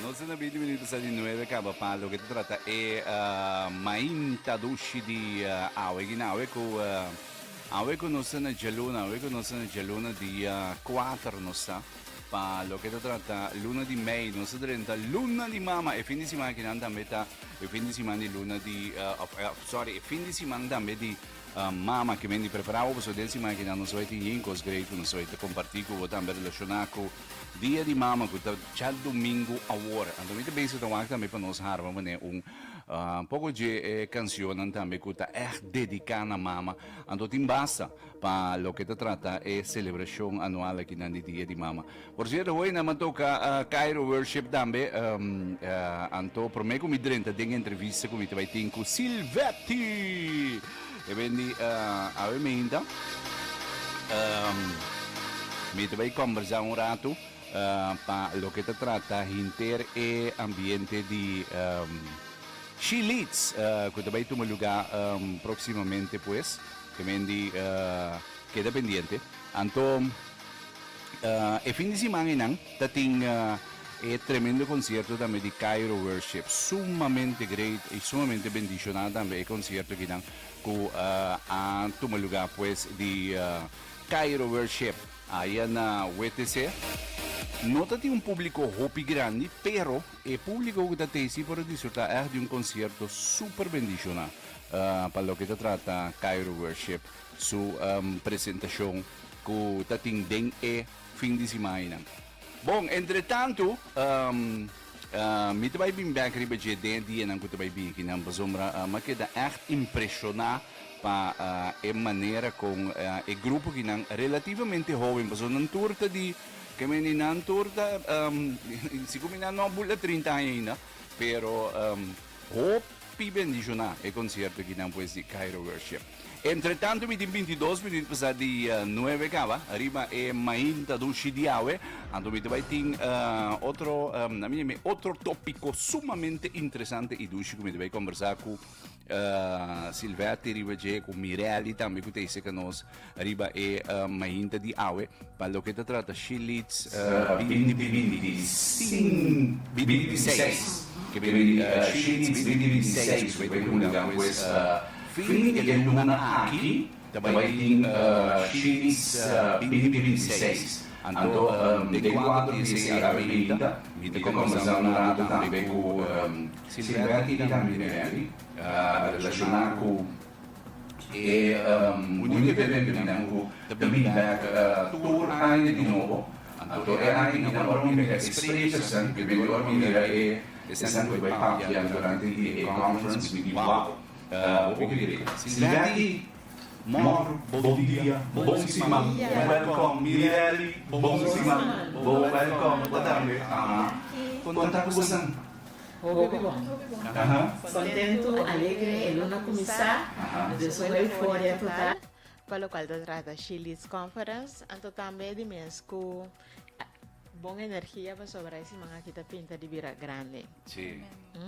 Non sono 20 minuti passati 9 capa palo che tratta e mainta dushi di awe ginawe ku awe ku no sana jaluna awe ku no sana jaluna di 4 no sa palo che tratta luna di May non si diventa luna di mama e fin di settimana che anda a metà e fin di settimana di luna di sorry e fin di settimana da me di mama che mi preparavo per so settimana che hanno soliti inkos great non solito compartico votan relazionaco dia di mama kuta chal domingo award ando mi penso da wakta me panos harva mane un poco de canción también kuta dedicada a mama ando timbasa pa lo que te trata es celebración anual aquí en el día de mama por cierto hoy na toca Cairo worship también anto prometo mi drenta de entrevista con mi vai tinku Silvetti e quindi ave minda mi vai conversar un rato pa lo que te trata inter e ambiente di Chilits que te va a tomar lugar próximamente pues que vendi queda pendiente anto e fin di settimana nang tating e tremendo concierto también di Cairo Worship sumamente great e sumamente bendicionado también el concierto que dan que a tomar lugar pues di Cairo Worship allá na WTC. Nota di un pubblico hopi grande, però è pubblico che ti si può disfruttare di un concerto super bendizionato. Per lo che si tratta Cairo Worship su presentazione che ti den e fin di settimana. Bon, entretanto, mi vai bin back ribe je den die en kuti vai bin kinam bazombra ma queda echt impressionar pa e maniera con e gruppo che relativamente jovem bazonan turta di che me nan turta siccome hanno bulla 30 anni ainda pero hopi bendiciona e concerto che nan pues di Cairo Worship. Entretanto mi din 22 minuti passati 9 cava arriva e mainta dushi di awe ando mi vai tin otro tópico sumamente interessante e dushi come vai conversare con Silvetti riva con Mirelli también che te che nos arriva e mainta di awe per lo che ti tratta Chilits 2026 che vedi Chilits 2026 vai con questo fin de luna aqui, também Chilits 2026. Anto de 4 di 6 a 20, mi te conversano un rato também com Silvetti e também relacionar com e muito bem com também tour ainda de novo. Anto é ainda na dormir expressão que vem dormir é sempre vai partilhar durante a conference with wow. Silvetti, bom dia, buonissima, welcome, Mirelli, buonissima, welcome, guardate, conta com você. Hobby bom. Contento, alegre, el uno começar, depois a euforia total. Para lo cual se trata Chilits Conference, anto também de mês com buona energia para sobrar esse manga que tá pinta de bira grande. Sì,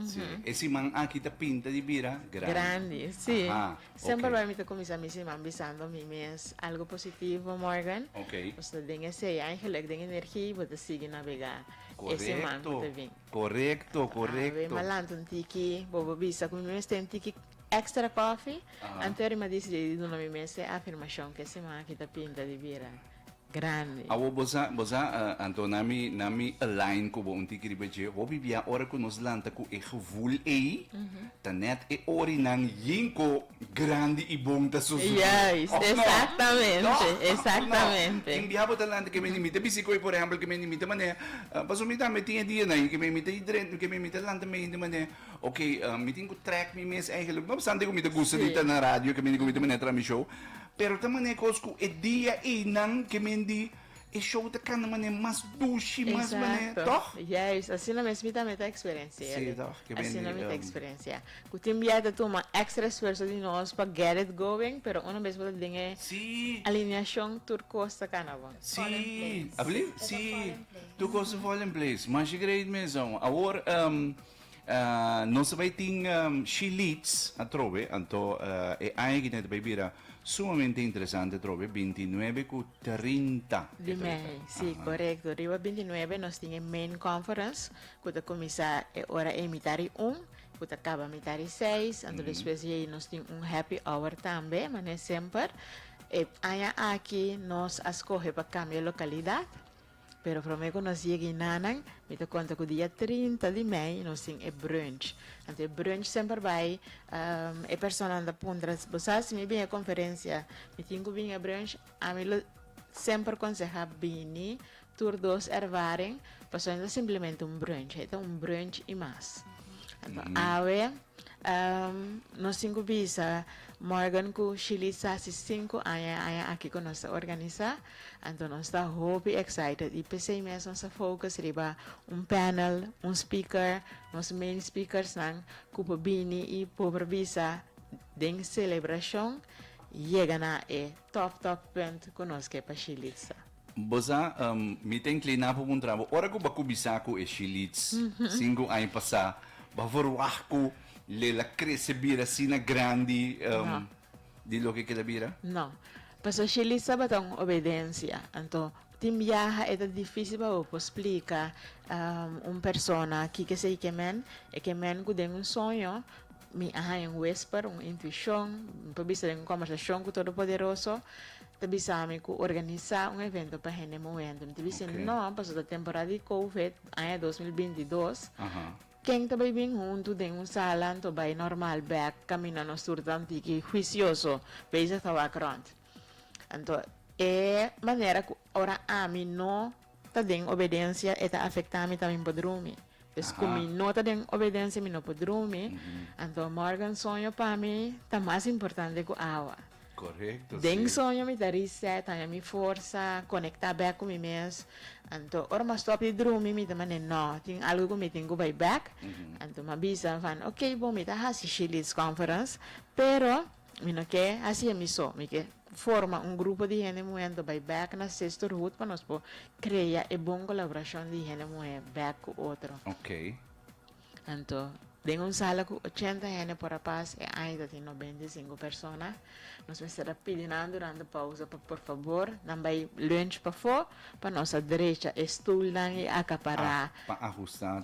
sì. Esse manga que tá pinta de bira grande. Grande, sì. Sempre okay. vai me começar me se ambisando mi mes algo positivo, Morgan. Ok. Pues den esse eigenlijk den energia para seguir navegar. Esse manga tá bem. Correcto. Ave malanto un tiki, bobo bisa com mes tem tiki extra coffee. Anterior me disse de não me messe afirmação que esse manga que tá pinta de bira grande. Awo bosa anto nami align ko bo unti kiri beje wo bibia ora ko nos lanta ko e gevoel tanet e ori nang yinko grande e bom ta susu. Yes, exatamente. In biabo talante que me limita bisico por ejemplo que me limita mané pasumita me tinha dia na que me limita idrent que me limita lanta me inde mané okay meeting ko track me mes eigenlijk mas sande ko me gusto dito na radio que me ko mané tra mi show pero tamane ko e dia e nang que me di e show da kan mané mas dushi mas mané toch yes assim na mesma meta experiência sim toch que assim na meta experiência que tem enviado tu uma extra esforço de nós para get it going pero uma vez você tem alineação turcosa canava sim abli sim turcosa fall in place mas great mesmo agora non se vai ting Chilits a trove anto e ai que ne bibira sumamente interesante, trove, 29 con 30. Di May, sì, corretto. Arriva 29, nós tínhamos main conference, que começa ora a mitari 1, que acaba a mitari 6, então depois aí nós temos happy hour também, mas é sempre. E aí aqui nós escolhe para cambiar localidade, pero para mim quando nós chegamos nanan, me te conta que o dia 30 de maio nós temos brunch. Então brunch sempre vai, a pessoa anda pondra, você se me vem a conferência, me tenho que vir a brunch, a mim sempre aconselha bem, tur dos ervaring, passando simplesmente brunch, então brunch e mais. Então, nós temos visa Morgan com Chile Sassi 5 anos aqui que nós organiza, então nós estamos muito excited e pensei mesmo nossa focus riba panel, speaker, nos main speakers nang kupo bini e pobre visa den celebração chega na top point conosco para Chile. Bosa, me tem que linar para um trabalho. Ora que eu vou começar com os chilitos, 5 anos passar, vou voar com lela cresce bira sina grande, di lo que queda bira? Não, para Chile sabe obediência, então tim viaja é difícil para explicar persona que sei que men que tem sonho, me um whisper, intuição, para bisa uma conversação com todo poderoso. Tabi sa amin ko organizar evento para gente momento. Tabi sa não, passou da temporada de COVID, ano 2022. Quem também vem junto de sala, to vai normal back, camina no surtante que juicioso, veja estava cront. Então, maneira que ora a mim não tá den obediência e tá afetar me também pode dormir. Pues como não tá den obediência me não pode dormir. Então, Morgan sonho para mim tá mais importante que a água. Correcto. Den sonho me dá reset, a minha força, conectar back com mim mesmo. Então, ora mas stop de dormir, me também não, tem algo que me tem que vai back. Então, me avisa, ok, bom, me dá assim Chili's conference, pero, me não quer, assim é só, me quer forma grupo de gente muito vai back na sisterhood para nós criar e boa colaboração de gente muito back com outro. Ok. Então, tem sala com 80 gente por paz e ainda tem 95 pessoas. Nós vamos estar pedindo durante a pausa, por favor, não vai lunch para fora, para nossa direita, estudar e acaparar. Para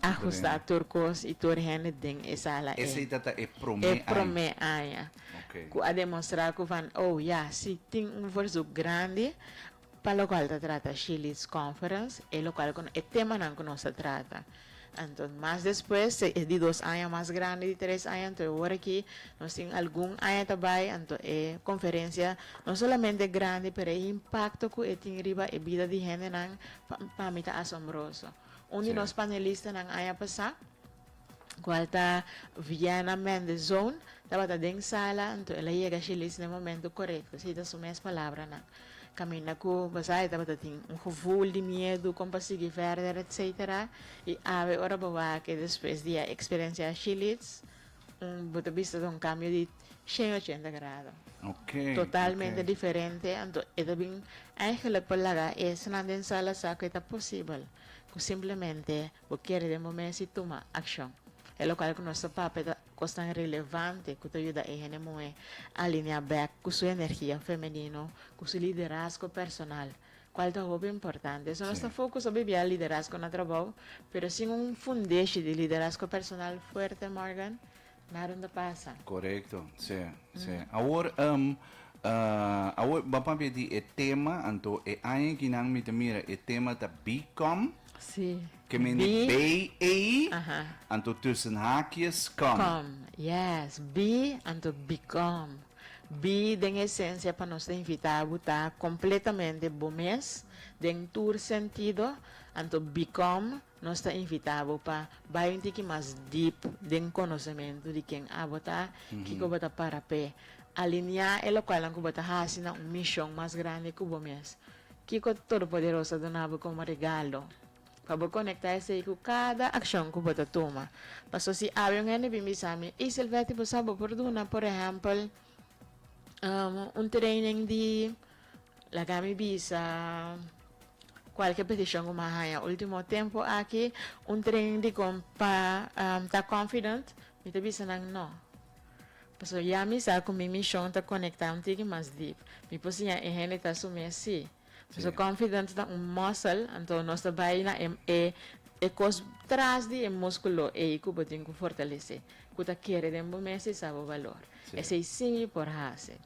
ajustar turcos e toda gente tem essa sala. Essa data é promê aia. Ok. A demonstrar que van, se tem verso grande, para o qual trata Chili's Conference, é o qual é tema que nós trata. Então, mais depois, de 2 anos mais grande, de 3 anos, então agora aqui, nós temos algum ano também, então é conferência, não somente grande, mas o impacto que tem riba a vida de gente, para mim, é assombroso. De nós panelistas, no ano passado, qual está Viana Mendes Zone, estava dentro da sala, então ela chega a Chile no momento correto, se dá as mesmas palavras, camina com você estava tendo gevoel de medo como para seguir verder etc e agora vai que depois da experiência Chile ponto de vista de cambio de 180 graus totalmente diferente então é também eigenlijk pelaga é na dentro sala sabe que está possível que simplesmente porque de momento se toma ação é o local que nosso papel é relevante que te ajuda a gente a alinhar back com sua energia feminina, com seu liderazgo personal. Qual é o importante? Se nós focamos sobre o liderazgo no trabalho, mas sem fundamento de liderazgo personal forte, Morgan, nada não passa. Correto, sim. Agora, vamos ver o tema, então, é aí que nós me mira, o tema da Become. Sim. Que men B-A, anto tussen haakjes, come. Yes, be anto become. Be, em essência, para nós invitar a botar completamente bomes, dentro do sentido, anto become, nós está invitado para vai um pouco mais deep, de conhecimento de quem a botar, que eu botar para pé. Alinhar é o qual eu botar assim, uma missão mais grande que o bomes. Que o Todo-Poderoso donava como regalo. Para conectar-se com cada ação que você toma. Mas se há um NBMisami, e se ele tipo sabe por exemplo, training de la gami visa qualquer petição que mais último tempo aqui training de compa tá confident, me te visa não. So, ya mi sa com mi mission ta conectar um tique mais deep. Mi posia e gente ta sumi assim. So, confident ta muscle, então nós trabalhamos na cos traz de músculo e que botin ku fortalecer. Que ta querer de bom mês sabe o valor. Esse sim por hacer.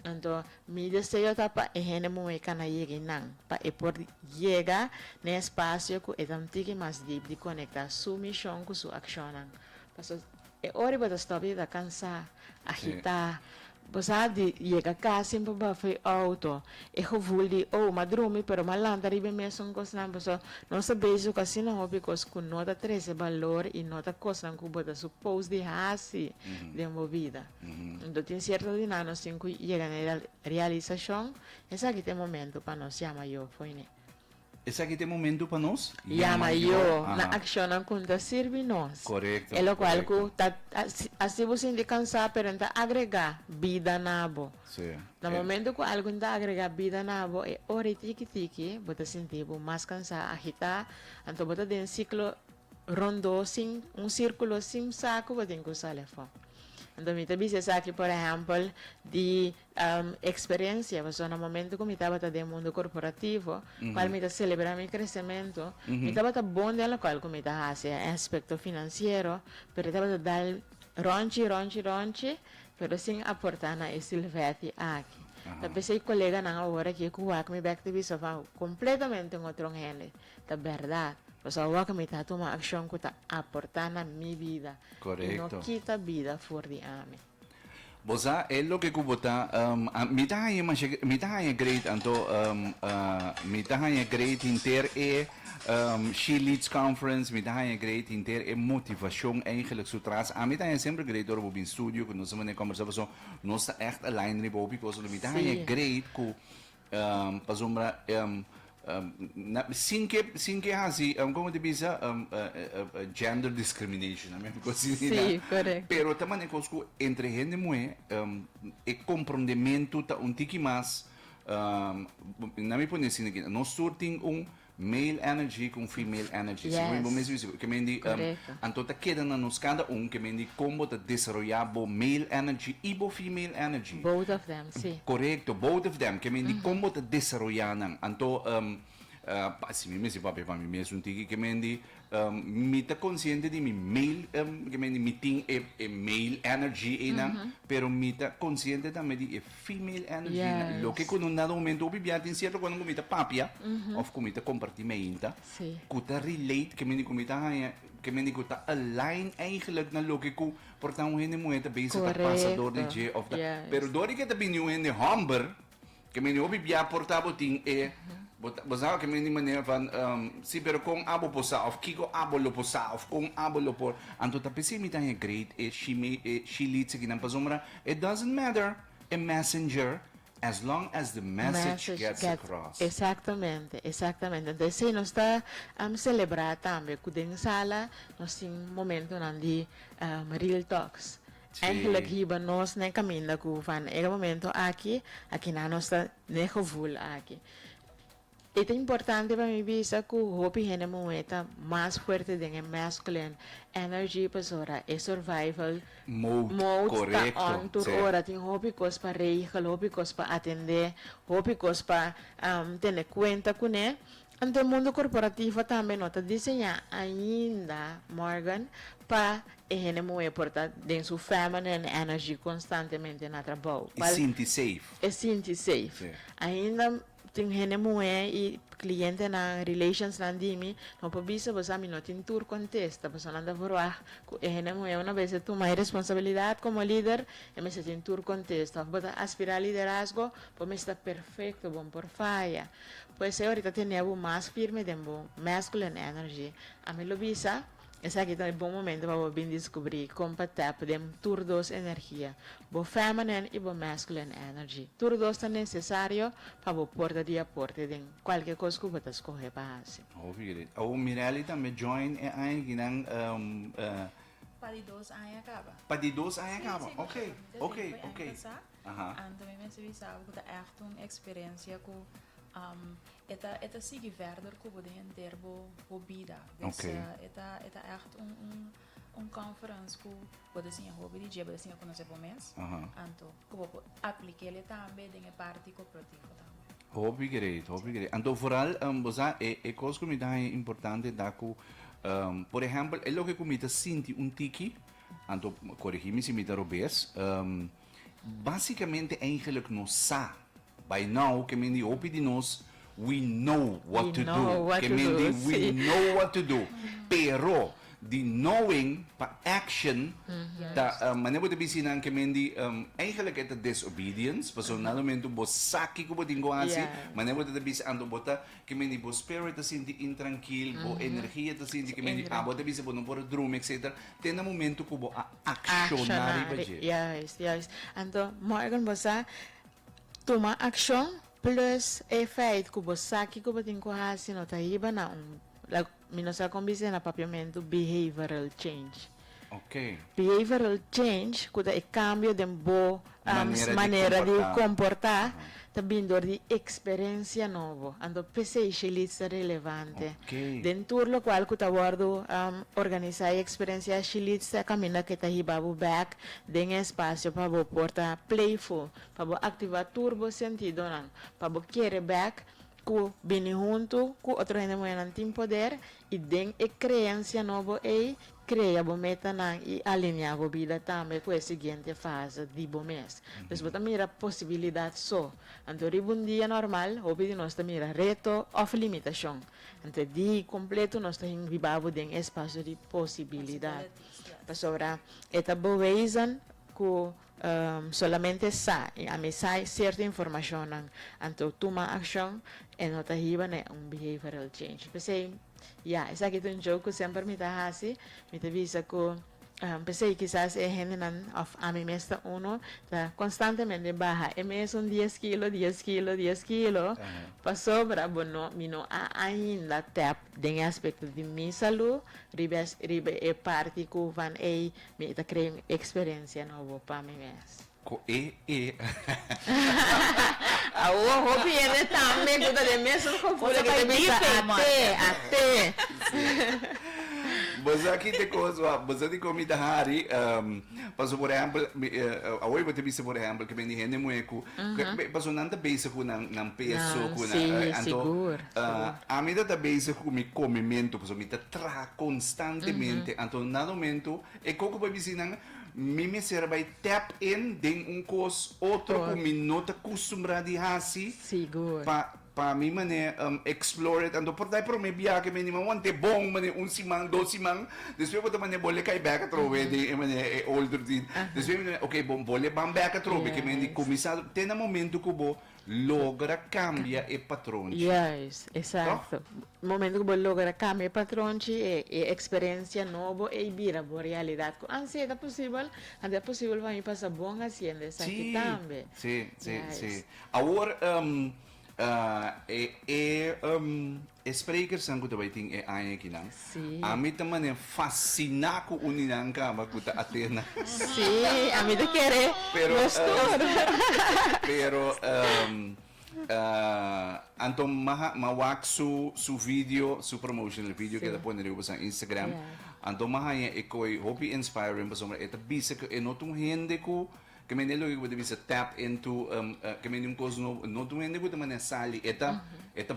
Então, mi desejo tá para gente muito cana llegue não, para por llegar no espaço que é um tique mais deep de conectar sua missão com sua ação. Porque é hora para estar de cansar, agitar. Você de chega a casa sempre para fazer auto. É gevoel de madrumi, pero malanda ribe mesmo coisa não, você não sabe isso que assim não hobby coisa que nota treze valor e nota coisa que você supose de hasi de uma vida. Então tem certo de nós assim que chega na realização, esse aqui tem momento para nós chamar eu foi né. Esse aqui tem momento para nós? Llama yo, na action ang kunta sirve nós. Correcto. É o qual que assim você indica cansar, pero não agrega vida nabo. Sim. No momento que algo não agrega vida nabo, é hora tiki-tiki, você sentir mais cansar, agitar, então você tem um ciclo rondo, um círculo sem saco, você tem que usar o foco. Então, me tabisa sa aqui, por exemplo, de experiência, porque no momento que me estava no mundo corporativo, qual me celebrar meu crescimento, me estava bom dela qual que me estava fazendo aspecto financeiro, pero estava dar ronchi, pero sem aportar na silvete aqui. Talvez sei colega na hora que kuwak me back to bisa completamente em outro gênero, tá verdade. Pues ahora que me está tomando acción que está aportando a mi vida. Correcto. Y no quita vida fuera de mí. Bosa, é lo que kubota, mi tahan great anto, mi tahan great inter She Leads Conference, mi tahan great inter motivação eigenlijk zodra mi tahan sempre great door op in studio, que nós vamos conversar, so nós está echt align ribo, because mi tahan great ku, pasombra, sin que assim, como te diz, gender discrimination, Sim, correto. Pero também é coisa entre gente mulher, é comprometimento tá tiki mais, na minha opinião, assim, nós sorting male energy com female energy. Yes. Sim, mesmo isso, que mendi, anto tá queda na nos cada que mendi como tá desenvolver bo male energy e bo female energy. Both of them, sim. Correcto, both of them. Que mendi como tá desenvolver anto assim mesmo se papai para mim mesmo que mendi me tá consciente de mi male que mendi me tem male energy pero me tá consciente também de female energy. Yes. Lo que com um dado momento obviamente tem certo quando me tá papia of com me tá compartimento. Sim. Kuta relate que mendi com me tá que mendi kuta align eigenlijk na lo que ku portão gente moeda bezig tá passador de J of the pero dori que tá binyo gente humber que mendi obviamente portavo ting Basaw que mendi maneira van si pero kung abo po sa of kiko abo lo po sa of kung abo lo po anto tapisi mi tayo great she leads sa ginang it doesn't matter a messenger as long as the message gets across. Exatamente. Então, se nós está celebrar também, que em sala, nós temos um momento de real talks. Eigenlijk hiba nós nem caminho que van é momento aqui na nossa nem gevoel aqui. É importante para mim bisa que o hobby é uma mais forte do que masculine energy para é survival mode correcto. Tá on tour hora tem hobby cos para regel, hobby cos para atender, hobby cos para ter conta com né. Ante o mundo corporativo também nota desenhar ainda Morgan para ele muito portar de sua feminine energy constantemente na trabalho. E sentir safe. É sentir safe. Sim. Ainda tem gente mulher e cliente na relations na dimi não pode bisa você não tem tour contesta você não deve voar gente mulher uma vez tu mais responsabilidade como líder e me se tem tour contesta você aspirar liderazgo para me estar perfeito bom por falha pois é ahorita tenho mais firme de masculine energy a me lo bisa esse aqui é um bom momento para bem descobrir como podemos tur dos energia, bo feminine e bo masculine energy. Tur dos é necessário para o porta de aporte de qualquer coisa que você escolher para fazer. Obviamente. O Mirelli também join aí que não Para dos anos acaba. Para dos anos acaba. Ok. Também me sabe que é uma experiência que Eta sigue verder como de en derbo hobida. Dus Oké. eta echt een conference que pode ser hobby de dia, pode ser conhecer por mês. Aha. Anto, como aplicar ele também em parte cooperativa também. Hobby great, hobby great. Então, vooral, bosa, coisa que me dá importante da ku, por exemplo, é lo que comita sinti um tiki, então, corrigir-me se me dá robês, basicamente, eigenlijk não sa, by now, que me hobby de nós, we know what We to know do, what que to me do, we sim. know what to do, pero, the knowing pa action maneira de bisinan que mendi eigenlijk é disobedience paso nada momento bo saki ko bo dingo asi Yeah. maneira de bis ando bota que mendi bo spirit assim de intranquil bo energia assim de que mendi bota bis bo não por drum etc tem momento ko bo accionar e baje Juist. Então, morgen você toma ação plus o feito que você aqui que você tem que fazer não tá aí na minosa combina na papiamento behavioral change. ok Behavioral change kuda e cambio de bo Maneira de de comportar. comportar também de experiência novo ando pensei que é relevante Ok. dentro lo qual kuta guardo organizar experiência chilitsa camina que tá hibabu back den espaço para bo porta playful para bo ativar turbo sentido não para bo querer back ku bini junto ku outro gente moeda não tem poder e den e crença novo e cria bo meta nang e alinhar bo vida também com a seguinte fase de bo mês. Então, você mira possibilidade só. Então, um dia normal, houve de nós mira reto ou limitação. Então, dia completo nós temos vivado em espaço de possibilidade. Para sobrar, esta boa reason que solamente sa a me sai certa informação então toma ação e não tá riba né behavioral change pensei essa aqui tem um jogo que sempre me tá assim me te visa que pensei quizás é gente of a mim mesmo uno tá constantemente baja e mesmo 10 kilo para sobra bueno mino ainda tap em aspecto de minha saúde ribe é parte que van e me tá criando experiência nova para mim mesmo ko a o hobby é também que de mesmo confuso que te visa até Mas aqui tem coisa, mas de comida hari, paso por exemplo, away bote bisa por exemplo, que bem hende mueco, paso nanta base ko ng peso Não, ko sim, na, seguro. a mim da base ko mi comimento, paso mi tra constantemente, anto nada momento, e koko pa bisinang me serve tap in ding cos outro ko minuto acostumbrado de hasi, seguro pa mi mane explore it ando por dai pro me biake me ni man te bong mane un simang do simang después boto mane bole kai back at rowe de mane older din después mane okay bom bole bam back at rowe que me ni comisado tem na momento que bo logra cambia e patrão yes exato momento que você logra cambiar patrão e experiência nova e vira boa realidade assim é possível vai passar bom assim essa aqui também sim Yes. sim agora sprekers ang kuta baiting ay kinang. Sim. Amit naman fascina ko uninang ka makuta Athena. sim a mim te querer Pero gostou pero antom mawak su video, su promotional video que depois nariyo sa Instagram. Yeah. Antom mahaya ikoy hobby inspiring pa somra eta bisa ko enotong hindi ko kami nilo ko bisa tap into kami yung cause no tum hindi ko naman sali eta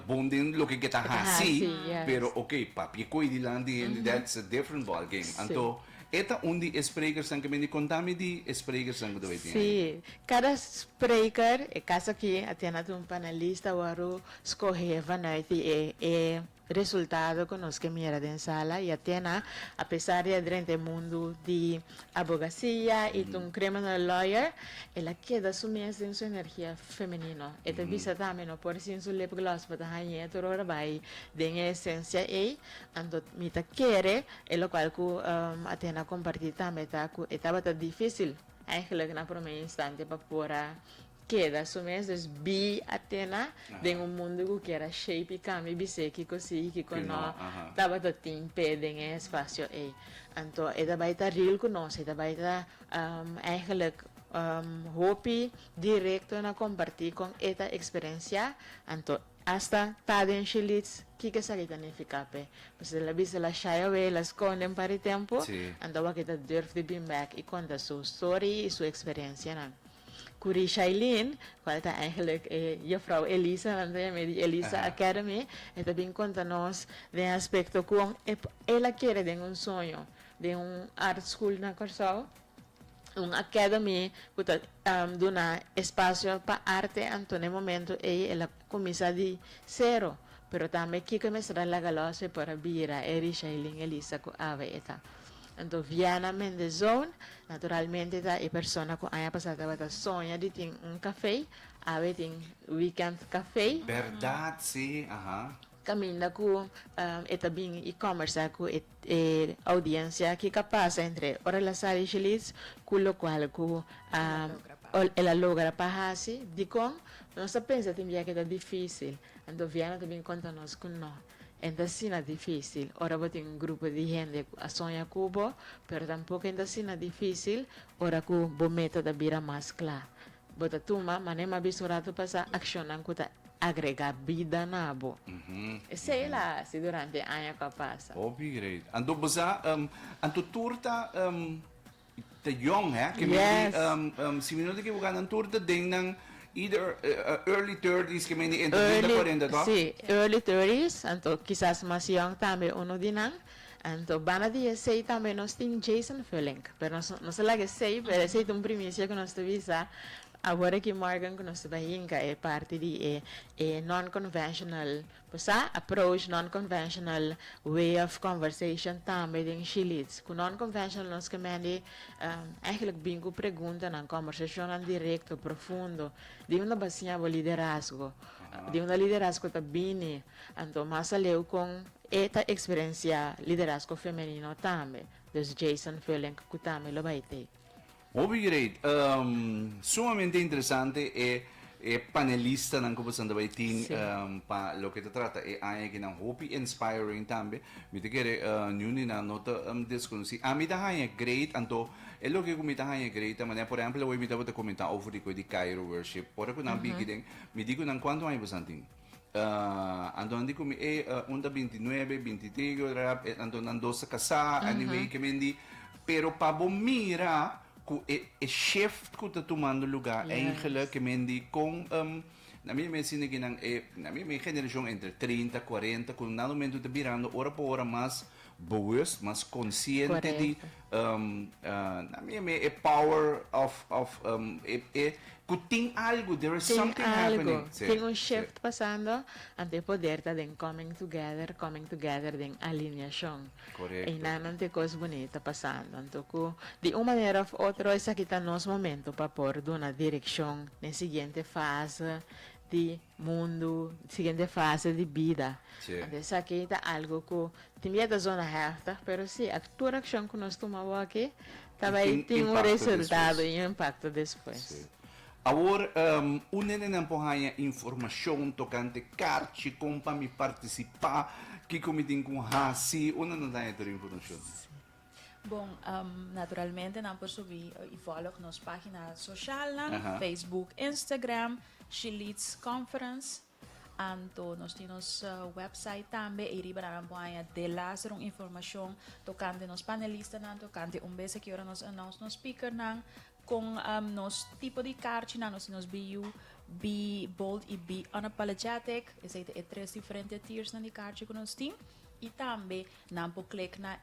bonding lo que kita hasi yes. pero okay papi ko hindi lang di that's a different ball game. Anto eta undi speakers ang kami ni kontami di speakers ang kudo iti. Sim, cada speaker, e caso aqui, até um panelista, o Aru, escorreva, né, e resultado que nós que mira de sala e até apesar de durante o mundo de advocacia e um criminal lawyer ela queda sumir em sua energia feminina e te visa também não por sim seu lip gloss para hanhar todo o vai de essência e ando me ta querer e lo qual que até compartilhar também tá que estava tão difícil eigenlijk na primeiro instante para pôr queda sumesses bi atena den un mundo que era shape kami bise ki così ki kono tava to timpe den espacio e anto eda baita real ko no eda baita eigenlijk hopi directo na compartir con esta experiencia anto hasta taden shilits kika sa kita ni fikape. Pues la bisa la shy away, la esconden para el tiempo. Sí. Andawa kita durf de beam back y conta su story y su experiencia na. Kuri Shailene, qual está eigenlijk juffrouw Elisa, want de Elisa Academy, está bien contanos de aspecto con ella quiere de un sueño de un art school na Corsao, un academy que dona espacio para arte en momento ella comienza de cero, pero también que comienza la galose para vira Shailene Elisa ko ave eta. Então, Viana Mendezón, naturalmente, tá, é pessoa que a passada vai sonha de ter café, a ver tem weekend café. Verdad, sí, ajá. Caminha com também e-commerce com audiência que capaz entre ora la sala chilis, com o qual com ela logra para assim, de com nossa pensa também que é difícil. Então, Viana também conta nós com nós. Ainda assim é difícil. Ora vou ter grupo de gente a sonhar cubo, pero tampoco ainda assim é difícil. Ora que o método vira mais claro. Bota tuma, mas nem mais rato passar accionando que agregar vida na bo. Sei lá, se durante ano que passa. Obi, great. Ando basa, ando turta, te young, hè? Que Yes. si minuto que bukan ang turta ding ng either early 30s, que may entre 30 40 to? Sí, early 30s, então quizás mais young também uno dinang. Então, bana dia sei também nós tem Jason Fulling, pero não se laga sei, pero sei um primícia que nós tevisa. Agora que Morgan que nós trabalhamos é parte de non-conventional, approach non-conventional way of conversation também em Chile. Com non-conventional nós queremos eigenlijk bingo pergunta na conversação direto, profundo, de uma baseada no liderazgo, de uma liderazgo também, então mais além com esta experiência liderazgo feminino também, dos Jason Fulling que também lo vai ter. Obi, great. Sumamente interesante e panelista ng Kupasanda Baiting pa lo que te trata e ay que nang hopi inspiring tambe mi te kere nyuni na nota desconheci a mi da hanya great anto e lo que kumita hanya great manera por ejemplo hoy mi te vou comentar over di Cairo worship por ko nang bigideng mi digo nang quanto ay basanting ando andi ko mi onda 29 23 ando nando sa kasa anyway que mendi pero pa bomira e shift ko ta tomando lugar eigenlijk que mendi com na minha medicina que na minha geração entre 30 40 com nada momento te virando hora por hora mais bewust mais consciente de na minha power of que tem algo there is something happening tem shift passando ante poder ta den coming together den alineação correto e não tem coisa bonita passando então de uma maneira ou outra essa aqui está nosso momento para pôr uma direção na seguinte fase de mundo, seguinte fase de vida. Então, aqui está algo que tem da zona reta, mas sim, a tua ação que nós tomamos aqui também tem um resultado e um impacto depois. Sim. Agora, unen na pohaya informação tocante carchi como para me participar, que comitim com hasi, una na tayo ito informação. Bom, naturalmente não por subir e follow nos páginas sociais, Facebook, Instagram, Chilits Conference. Anto nós temos website também e riba na rampoanha de lá ser informação tocante nos panelistas, tocante vez que ora nos announce nos speaker com nos tipo de carte nos be bold e be unapologetic, esse é três diferentes tiers na de carte que nós temos. E também não pode clicar na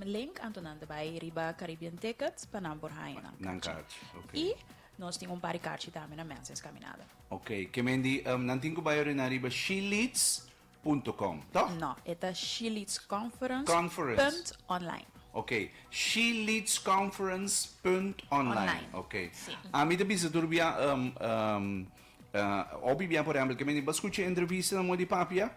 link anto nanda vai riba Caribbean Tickets para não por raio na carte. E nós temos par de carte também na mensagens caminhada. Ok, que mendi nanting ko bayo rin na riba shilits.com, to? No, ito shilitsconference. .online. Ok, shilitsconference.online. Ok. Sì. Mi da bisa turbia obi bia por exemplo que mendi bascuche entrevista na mo di papia.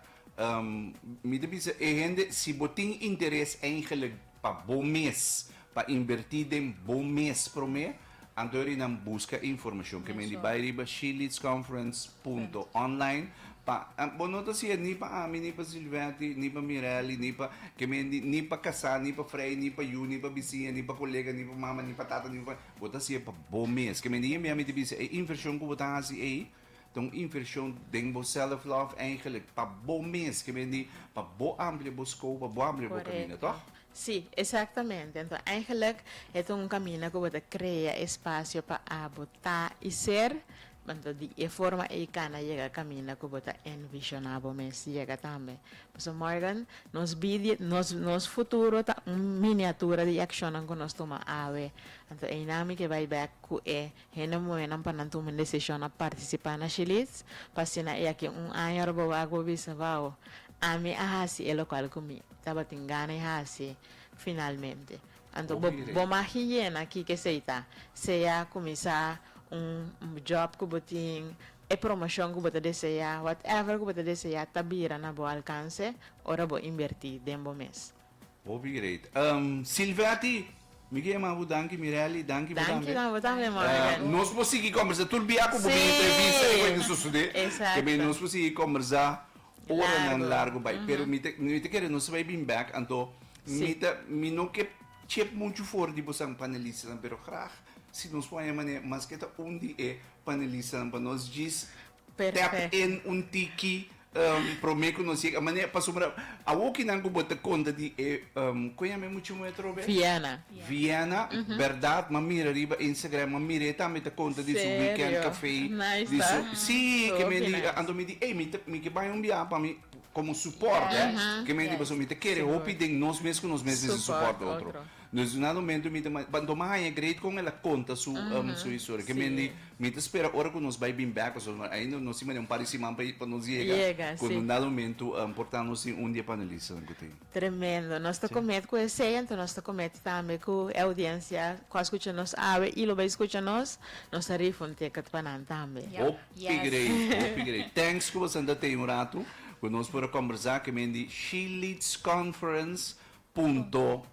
Mi da bisa gente si boting interesse eigenlijk pa bom mês, pa invertir em bom mês pro mês. Antori nang busca informação que mendi by riba shilitsconference.online pa bonota siya ni pa Ami ni pa Silvati ni pa Mirelli ni pa que mendi ni pa Kasa ni pa Frey ni pa Yu ni pa Bisia ni pa kolega ni pa mama ni pa tata ni pa bota siya pa bom mês que mendi mi ami tibisa e inversão ko bota si Tong inversion ding bo self-love eigenlijk pa bo mens, que mendi pa bo amplia bo school, pa bo amplia bo caminho, toch? Sí, exactamente. Entonces, eigenlijk es un camino que puede crear espacio para botar y ser. Entonces, de forma que cana llega a camino que puede envisionar, mes llega también. Pues Morgan nos vide, nos futuro ta miniatura de acción que nos toma ave. Entonces, en nami que va back que hena muenan para não tomar decisão a participar na chilis, pasina e aqui año arbo agua visa vao. A mí ahasi el local comi, taba tingana ahasi finalmente. Entonces, bo mahiyena aqui que seja começar job que botin promoção que botar desejar, whatever que botar desejar, tabira na bo alcance, ora bo invertir dentro mês. Great. Silvati, Miguel Mabu, danke Mirelli, danke Danke na botame Morgan. Nós conseguimos conversar, tudo bem com uma entrevista e vai suceder. Exato. Que nós conseguimos conversar hora não largo, pero me te quero não se vai bem back, então me não que chep muito fora de você panelista, pero graag se nós põe maneira, mas que tá onde é panelista para nós diz tap in tiki prometo nós chega maneira para sobrar a o que não bota conta de conhece muito metro Viena, verdade, mas mira riba Instagram, mas mira também tá conta de seu weekend café, nice, sim, que me diga, ando me diz, me que vai enviar para mim como suporte, que me diga, me te quer, eu pedi nós mesmos suporte outro. Nós no momento quando mais é great com ela conta sua história, que me te espera hora que nós vai bem back, ainda nós temos parecimento para nos chegar, quando no momento portanto nós dia panelista que tem. Tremendo, nós está comendo com esse, então nós está comendo também com a audiência, que escuta nos ave e lo vai escutar nós está rifonte que para também. Great. Thanks que você ainda tem rato, quando nós para conversar que me She Leads Conference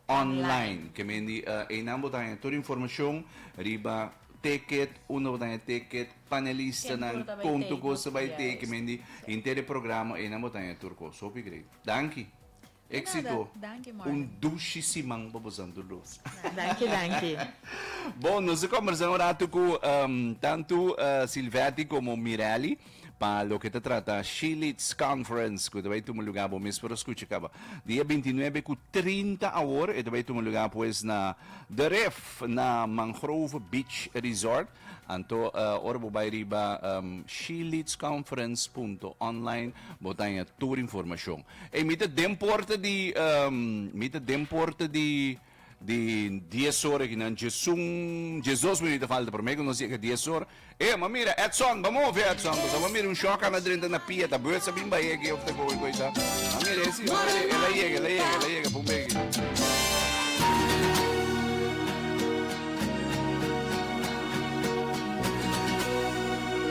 .online que mendi em ambos têm toda a informação riba ticket botão ticket panelista na conto que vai ter que mendi inteiro programa em ambos têm turco super great danke éxito duche simang babosando luz danke bom nós conversamos rato com tanto Silvati como Mirelli para lo que te trata She Leads Conference, que vai tomar lugar bom mês para escutar acaba. Dia 29 com 30 horas, e vai tomar lugar pues na The Ref na Mangrove Beach Resort. Anto ora vai riba sheleadsconference.online botanha toda informação. E mita demporta de 10 horas que não Jesus minutos falta para mim, que não sei que 10 horas. Mas mira, Edson, vamos ver Edson, vamos mira choque na dentro na pia, tá boa, sabe bem que eu tô com coisa. Mira, ela chega, por mim.